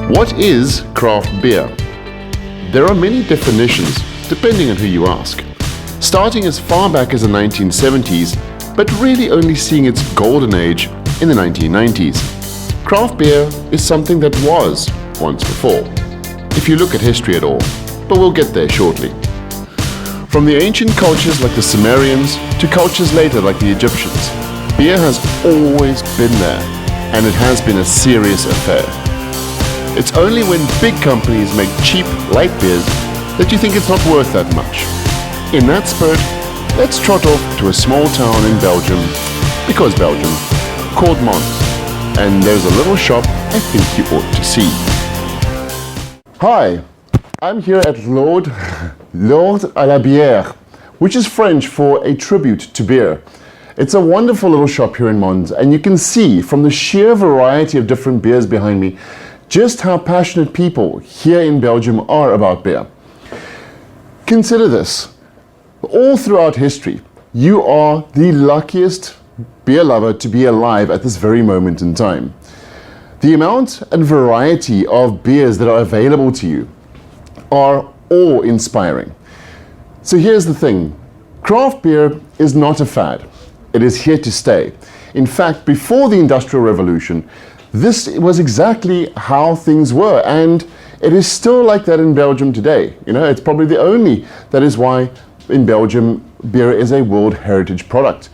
What is craft beer? There are many definitions, depending on who you ask. Starting as far back as the 1970s, but really only seeing its golden age in the 1990s. Craft beer is something that was once before, if you look at history at all, but we'll get there shortly. From the ancient cultures like the Sumerians to cultures later like the Egyptians, beer has always been there, and it has been a serious affair. It's only when big companies make cheap, light beers that you think it's not worth that much. In that spirit, let's trot off to a small town in Belgium, because Belgium, called Mons, and there's a little shop I think you ought to see. Hi, I'm here at L'Orde à la Bière, which is French for a tribute to beer. It's a wonderful little shop here in Mons, and you can see from the sheer variety of different beers behind me just how passionate people here in Belgium are about beer. Consider this. All throughout history, you are the luckiest beer lover to be alive at this very moment in time. The amount and variety of beers that are available to you are awe-inspiring. So here's the thing. Craft beer is not a fad. It is here to stay. In fact, before the Industrial Revolution, this was exactly how things were, and it is still like that in Belgium today. You know, it's probably the only, that is why in Belgium beer is a World Heritage product,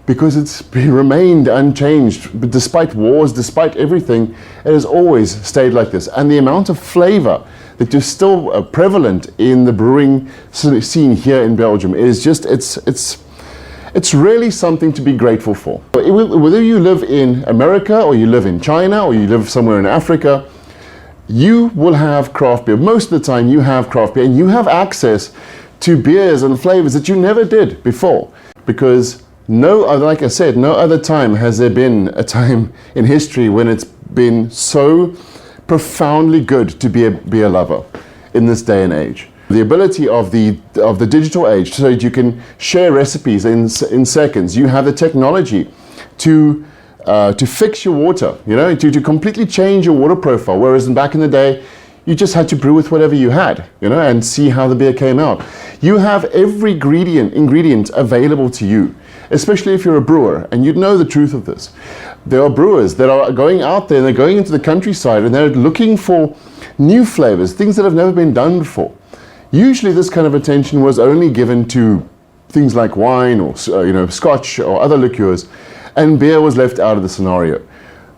because it's remained unchanged. But despite wars, despite everything, it has always stayed like this. And the amount of flavor that is still prevalent in the brewing scene here in Belgium is just, it's really something to be grateful for. Whether you live in America, or you live in China, or you live somewhere in Africa, you will have craft beer. Most of the time you have craft beer, and you have access to beers and flavors that you never did before. Because like I said, no other time has there been a time in history when it's been so profoundly good to be a beer lover in this day and age. The ability of the digital age, so that you can share recipes in seconds. You have the technology to fix your water, you know, to completely change your water profile. Whereas back in the day, you just had to brew with whatever you had, you know, and see how the beer came out. You have every ingredient available to you, especially if you're a brewer, and you'd know the truth of this. There are brewers that are going out there and they're going into the countryside and they're looking for new flavors, things that have never been done before. Usually this kind of attention was only given to things like wine or scotch or other liqueurs, and beer was left out of the scenario.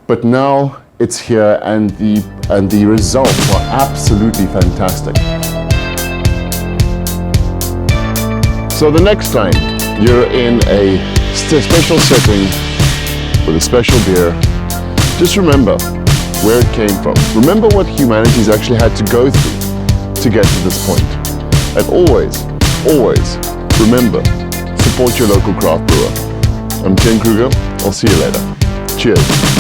But now it's here, and the results are absolutely fantastic. So the next time you're in a special setting with a special beer, just remember where it came from. Remember what humanity's actually had to go through to get to this point. And always, always remember, support your local craft brewer. I'm Ken Kruger. I'll see you later. Cheers.